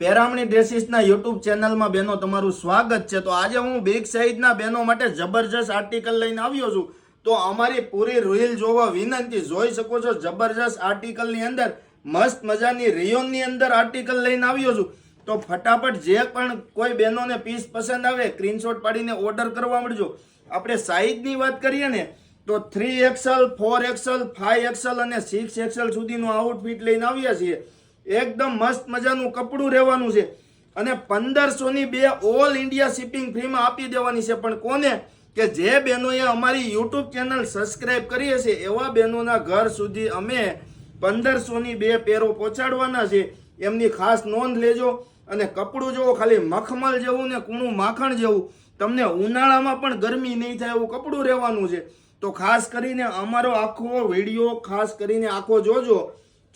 પેરામણી ડ્રેસીસના YouTube ચેનલમાં બહેનો તમારું સ્વાગત છે। તો આજે હું બિગ સાઇઝના બહેનો માટે જબરજસ્ત આર્ટિકલ લઈને આવ્યો છું। તો અમારી પૂરી રીલ જોવા વિનંતી। જોઈ શકો છો જબરજસ્ત આર્ટિકલની અંદર મસ્ત મજાની રિયોનની અંદર આર્ટિકલ લઈને આવ્યો છું। તો ફટાફટ જે પણ કોઈ બહેનોને પીસ પસંદ આવે સ્ક્રીનશોટ પાડીને ઓર્ડર કરવા મળજો। આપણે સાઇઝની વાત કરીએ ને તો 3XL 4XL 5XL અને 6XL સુધીનું આઉટફિટ લઈને આવ્યા છીએ। એકદમ મસ્ત મજાનું કપડું રહેવાનું છે અને 1500ની બે ઓલ ઇન્ડિયા શિપિંગ ફ્રીમાં આપી દેવાની છે। પણ કોને કે જે બહેનોએ અમારી યુટ્યુબ ચેનલ સબસ્ક્રાઇબ કરી હશે એવા બહેનોના ઘર સુધી અમે 1500ની બે પેરો પહોંચાડવાના છે। એમની ખાસ નોંધ લેજો। અને કપડું જોવો ખાલી મખમલ જેવું ને કૂણું માખણ જેવું, તમને ઉનાળામાં પણ ગરમી નહીં થાય એવું કપડું રહેવાનું છે। તો ખાસ કરીને અમારો આખો વિડીયો ખાસ કરીને આખો જોજો।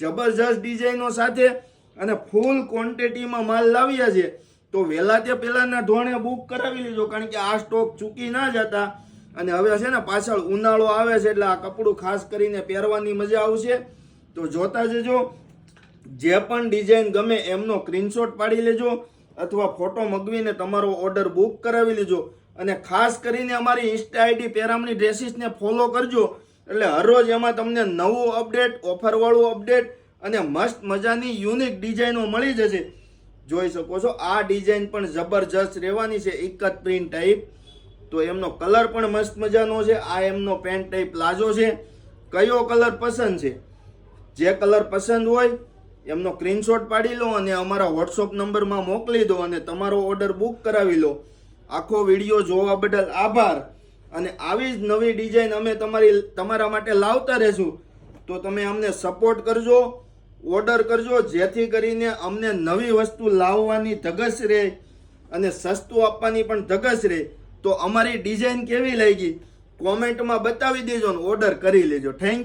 જબરજસ્ત ડિઝાઇનો સાથે અને ફૂલ ક્વોન્ટિટીમાં માલ લાવ્યા છે। તો વહેલા તે પહેલાના ધોરણે બુક કરાવી લેજો, કારણ કે આ સ્ટોક ચૂકી ના જતા। અને હવે છે ને પાછળ ઉનાળો આવે છે એટલે આ કપડું ખાસ કરીને પહેરવાની મજા આવશે। તો જોતા જજો। જે પણ ડિઝાઇન ગમે એમનો સ્ક્રીનશોટ પાડી લેજો અથવા ફોટો મગવીને તમારો ઓર્ડર બુક કરાવી લેજો। અને ખાસ કરીને અમારી ઇન્સ્ટા આઈડી પેરામણી ડ્રેસીસને ફોલો કરજો, એટલે હરરોજ એમાં તમને નવું અપડેટ, ઓફરવાળું અપડેટ અને મસ્ત મજાની યુનિક ડિઝાઇનો મળી જશે। જોઈ શકો છો આ ડિઝાઇન પણ જબરજસ્ત રહેવાની છે, એક જ પ્રિન્ટ ટાઈપ। તો એમનો કલર પણ મસ્ત મજાનો છે। આ એમનો પેન્ટ ટાઈપ પ્લાઝો છે। કયો કલર પસંદ છે, જે કલર પસંદ હોય એમનો સ્ક્રીનશોટ પાડી લો અને અમારા વોટ્સઅપ નંબરમાં મોકલી દો અને તમારો ઓર્ડર બુક કરાવી લો। આખો વિડીયો જોવા બદલ આભાર। અને આવી જ નવી ડિઝાઇન અમે તમારા માટે લાવતા રહેશું। તો તમે અમને સપોર્ટ કરજો, ઓર્ડર કરજો, જેથી કરીને અમને નવી વસ્તુ લાવવાની ધગશ રહે અને સસ્તું આપવાની પણ ધગશ રહે। તો અમારી ડિઝાઇન કેવી લાગી કોમેન્ટમાં બતાવી દેજો અને ઓર્ડર કરી લેજો। Thank you.